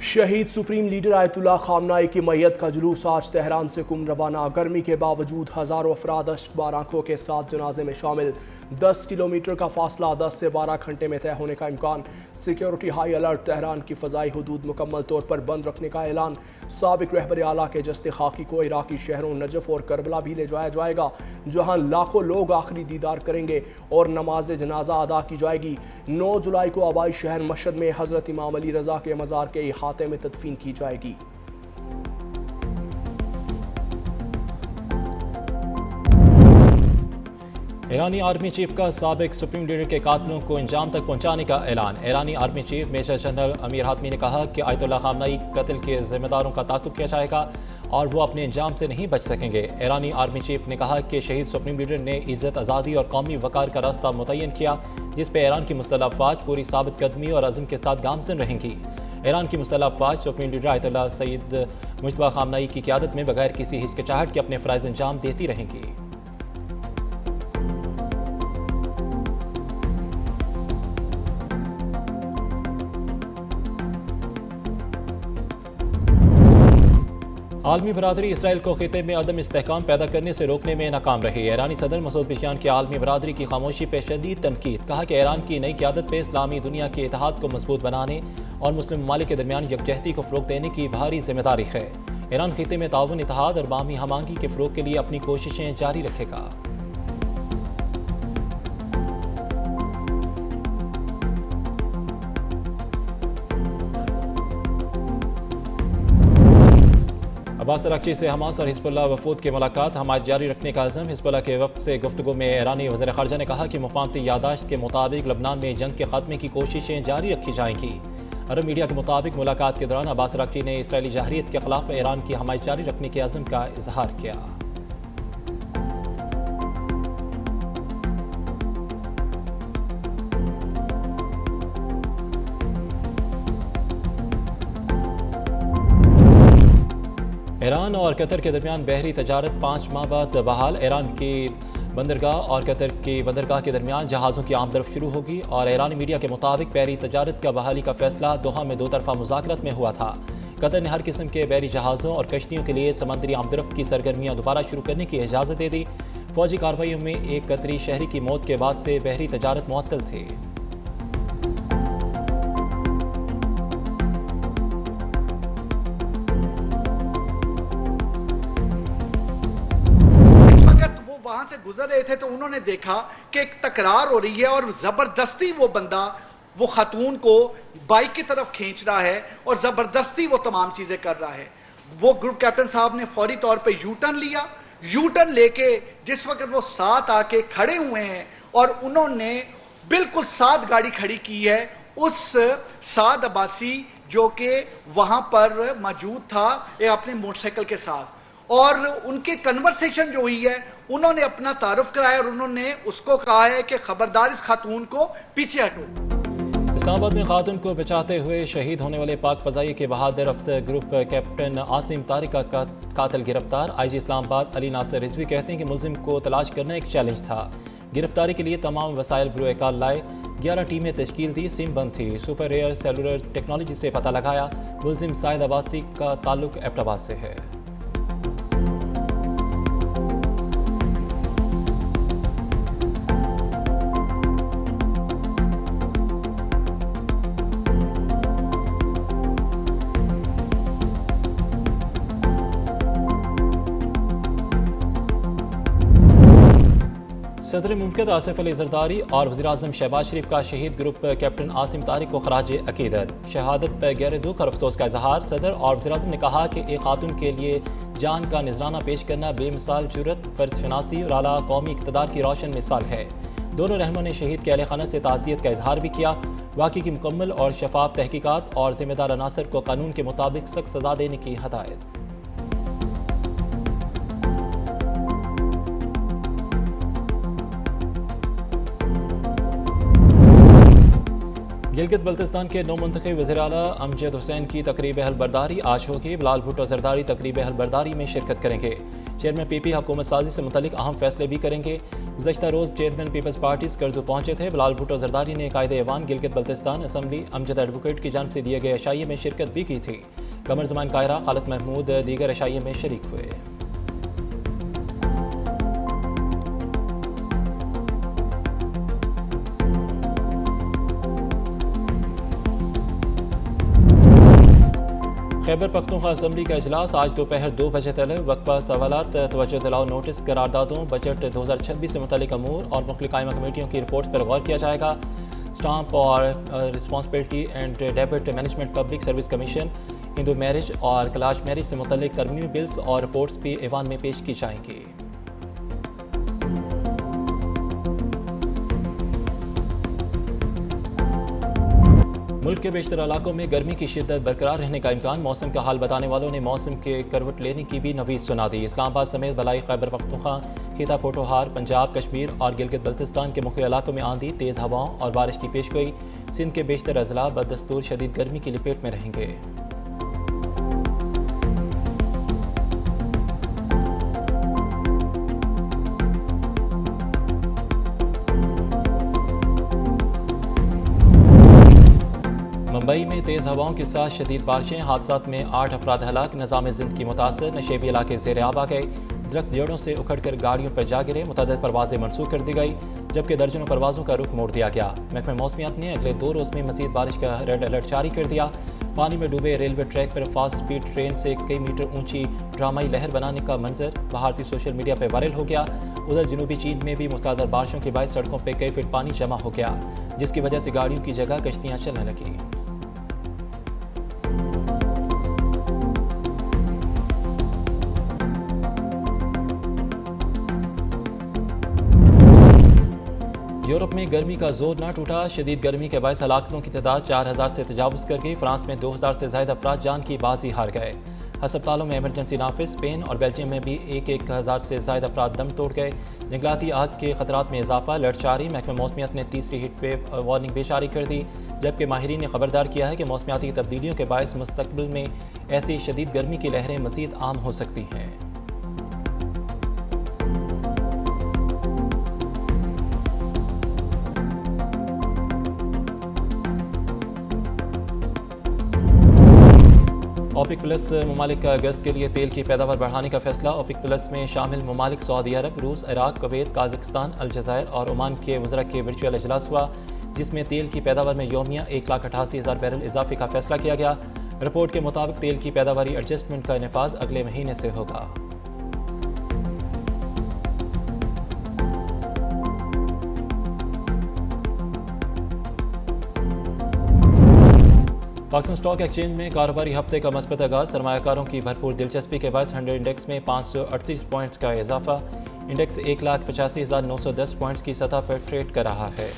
शहीद supreme leader Ayatollah खामनाई की मैयत का जुलूस आज तेहरान से कुम रवाना। गर्मी के बावजूद हज़ारों अफराद अश्कबार आंखों के साथ जनाजे में शामिल। 10 किलोमीटर का फासला 10 से 12 घंटे में तय होने का इम्कान। Security high alert. तेहरान की फ़ज़ाई हदूद मुकम्मल तौर पर बंद रखने का ऐलान। साबिक रहबर आला के जस्ते खाकी को इराकी शहरों नजफ़ और करबला भी ले जाया जाएगा, जहाँ लाखों लोग आखिरी दीदार करेंगे और नमाज जनाजा अदा की जाएगी। 9 जुलाई को आबाई शहर मशहद में हज़रत इमाम अली रज़ा के मज़ार के इहाते में तदफीन की जाएगी। ईरानी आर्मी चीफ का साबिक सुप्रीम लीडर के कातलों को अंजाम तक पहुंचाने का ऐलान। ईरानी army chief major general Amir Hatami ने कहा कि आयतुल्लाह खामनाई कत्ल के जिम्मेदारों का ताक़ुब किया जाएगा और वो अपने अंजाम से नहीं बच सकेंगे। ईरानी आर्मी चीफ ने कहा कि शहीद सुप्रीम लीडर ने इज़्ज़त, आज़ादी और कौमी वक़ार का रास्ता मुतय्यन किया, जिस पर ईरान की मुसल्लह अफ़वाज पूरी साबित कदमी और अज़म के साथ गामज़न रहेंगी। ईरान की मुसल्लह अफ़वाज supreme leader Ayatollah Sayyid Mojtaba Khamenei की क़यादत में बगैर किसी हिचकिचाहट के अपने फ़राइज़ अंजाम देती रहेंगी। आलमी बरादरी इसराइल को खिते में अदम इस्तेहकाम पैदा करने से रोकने में नाकाम रही। ईरानी सदर मसूद पेशकियान की आलमी बरादरी की खामोशी पे शदीद तनकीद। कहा कि ईरान की नई क़यादत पे इस्लामी दुनिया के इत्तेहाद को मजबूत बनाने और मुस्लिम ममालिक के दरमियान यकजहती को फ़रोग़ देने की भारी जिम्मेदारी है। ईरान खिते में ताउन, इत्तेहाद और बाहमी हमांगी के फ़रोग़ के लिए अपनी कोशिशें जारी रखेगा। अब्बास अराग़ची से हमास और हिज़्बुल्लाह वफ़ूद की मुलाकात, हमायत जारी रखने का अज़म। हिज़्बुल्लाह के वफ़द से गुफ्तगू में ईरानी वज़ीर ख़ारजा ने कहा कि मुफ़ाहमती यादाश्त के मुताबिक लबनान में जंग के ख़ात्मे की कोशिशें जारी रखी जाएंगी। अरब मीडिया के मुताबिक मुलाकात के दौरान अब्बास अराग़ची ने इसराइली जहरीत के ख़िलाफ़ ईरान की हमायत जारी रखने के अज़म का इज़हार किया। ईरान और कतर के दरमियान बहरी तजारत 5 माह बाद बहाल। ईरान की बंदरगाह और कतर की बंदरगाह के दरमियान जहाज़ों की आमदरफ़ शुरू होगी और ईरानी मीडिया के मुताबिक बहरी तजारत का बहाली का फैसला दोहा में 2 तरफ़ा मुज़ाकरात में हुआ था। कतर ने हर किस्म के बहरी जहाज़ों और कश्तियों के लिए समंदरी आमदरफ़ की सरगर्मियाँ दोबारा शुरू करने की इजाज़त दे दी। फ़ौजी कार्रवाइयों में एक कतरी शहरी की मौत के बाद से बहरी तजारत मुअत्तल थी। वहां से गुजर रहे थे तो उन्होंने देखा कि एक तकरार हो रही है और जबरदस्ती वो बंदा वो खातून को बाइक की तरफ खींच रहा है और जबरदस्ती वो तमाम चीजें कर रहा है। वो ग्रुप कैप्टन साहब ने फौरी तौर पे यू टर्न लिया। यू टर्न लेके जिस वक्त वो साथ आके खड़े हुए हैं और उन्होंने बिल्कुल साथ गाड़ी खड़ी की है उस साद अब्बासी जो कि वहां पर मौजूद था अपने मोटरसाइकिल के साथ, और उनकी कन्वर्सेशन जो हुई है उन्होंने अपना तारुफ कराया और उन्होंने उसको कहा है कि खबरदार इस खातून को पीछे हटो। इस्लामाबाद में खातून को बचाते हुए शहीद होने वाले पाक फ़ज़ाई के बहादुर अफसर ग्रुप कैप्टन आसिम तारिक का कातिल गिरफ्तार। IG इस्लामाबाद अली नासिर रिजवी कहते हैं कि मुलजिम को तलाश करना एक चैलेंज था। गिरफ्तारी के लिए तमाम वसाइल बरूएकार लाए, 11 टीमें तश्कील दी, सिम बंद थी। सुपर रेयर सेलुलर टेक्नोलॉजी से पता लगाया मुलजिम साहिद अब्बासी का ताल्लुक एबटाबाद से है। सदर मुमकिन आसिफ अली जरदारी और वज़ीर-ए-आज़म शहबाज शरीफ का शहीद ग्रुप कैप्टन आसिम तारिक को खराज अकीदत। शहादत पर गहरे दुख और अफसोस का इजहार। सदर और वज़ीर-ए-आज़म ने कहा कि एक खातून के लिए जान का नजराना पेश करना बेमिसाल जुर्रत, फ़र्ज शनासी और आला कौमी इक़्तिदार की रोशन मिसाल है। दोनों रहनुमा ने शहीद के अहले खाना से ताज़ियत का इजहार भी किया। वाक़ई की मुकम्मल और शफाफ तहकीकात और ज़िम्मेदार अनासर को कानून के मुताबिक सख्त सज़ा देने की हदायत। गिलगित बल्तिस्तान के नौ मुंतखब वज़ीर-ए-आला अमजद हुसैन की तकरीब हलबरदारी आज होगी। बिलाल भुट्टो जरदारी तकरीब हलबरदारी में शिरकत करेंगे। चेयरमैन पीपी हुकूमत साजी से मुतल्लिक अहम फैसले भी करेंगे। गुज़श्ता रोज़ चेयरमैन पीपल्स पार्टी स्कर्दू पहुंचे थे। बिलाल भुट्टो जरदारी ने कायदे ऐवान गिलगित बल्तिस्तान असम्बली अमजद एडवोकेट की जानिब से दिए गए अशाइये में शिरकत भी की थी। कमर ज़मान कायरा, खालिद महमूद दीगर अशाइये में शरीक हुए। खैबर पख्तूनख्वा असम्बली का इजलास आज दोपहर 2 बजे तक वक्फा सवालात, तवज्जो दिलाओ नोटिस, करारदादों, बजट 2026 से मुतल्लिक अमूर और मुख्तलिफ कायमा कमेटियों की रिपोर्ट्स पर गौर किया जाएगा। स्टाम्प और responsibility and debit management public service commission, Hindu marriage और क्लाश मैरिज से मुतल्लिक तरमीमी बिल्स और रिपोर्ट्स भी ऐवान में पेश की जाएंगी। मुल्क के बेशतर इलाकों में गर्मी की शिद्दत बरकरार रहने का इम्कान। मौसम का हाल बताने वालों ने मौसम के करवट लेने की भी नवीज़ सुना दी। इस्लामाबाद समेत बलाई खैबर पख्तूनख्वा, खिता पोटोहार, पंजाब, कश्मीर और गिलगित बल्तिस्तान के मुख्तलिफ इलाकों में आंधी, तेज़ हवाओं और बारिश की पेशगोई। सिंध के बेशतर अजला बदस्तूर शदीद गर्मी की लपेट में रहेंगे। मुंबई में तेज़ हवाओं के साथ शदीद बारिशें, हादसात में 8 अफराद हलाक। निज़ाम ज़िंद की मुतासर, नशेबी इलाके ज़ेर आब आ गए। दरख्त जड़ों से उखड़कर गाड़ियों पर जा गिरे। मुतअद्दिद परवाजें मनसूख कर दी गई, जबकि दर्जनों परवाज़ों का रुख मोड़ दिया गया। महकमा मौसमियात ने अगले 2 रोज़ में मज़ीद बारिश का रेड अलर्ट जारी कर दिया। पानी में डूबे रेलवे ट्रैक पर फास्ट स्पीड ट्रेन से कई मीटर ऊंची ड्रामाई लहर बनाने का मंजर भारतीय सोशल मीडिया पर वायरल हो गया। उधर जनूबी चीन में भी मुसलाधार बारिशों के बाद सड़कों पर कई फीट पानी जमा हो गया, जिसकी वजह से गाड़ियों की जगह कश्तियाँ चलने लगी। यूरोप में गर्मी का जोर न टूटा। शदीद गर्मी के बायस हलाकतों की तादाद 4000 से तजावुज़ कर गई। फ्रांस में 2000 से ज़्यादा अफराद जान की बाजी हार गए। अस्पतालों में इमरजेंसी नाफिज। स्पेन और बेल्जियम में भी 1000 से ज़्यादा अफराद दम तोड़ गए। जंगलाती आग के खतरात में इजाफा, अलर्ट जारी। महकमा मौसमियात ने तीसरी हीट वेव वार्निंग भी जारी कर दी, जबकि माहिरीन ने खबरदार किया है कि मौसमियाती तब्दीलियों के बायस मुस्तकबिल में ऐसी शदीद गर्मी की लहरें मज़ीद आम हो सकती हैं। ओपेक प्लस ममालिक का अगस्त के लिए तेल की पैदावार बढ़ाने का फैसला। ओपेक प्लस में शामिल ममालिक सऊदी अरब, रूस, इराक, कुवैत, काज़ाकिस्तान, अलजज़ायर और ओमान के वज़रा के वर्चुअल इजलास हुआ, जिसमें तेल की पैदावार में यौमिया 1,88,000 बैरल इजाफे का फैसला किया गया। रिपोर्ट के मुताबिक तेल की पैदावारी एडजस्टमेंट का नफाज अगले महीने से होगा। पाकिस्तान स्टॉक एक्सचेंज में कारोबारी हफ्ते का मस्बत आगाज। सरमायाकारों की भरपूर दिलचस्पी के बाद 100 इंडेक्स में 538 पॉइंट्स का इजाफा। इंडेक्स 1,85,910 पॉइंट्स की सतह पर ट्रेड कर रहा है।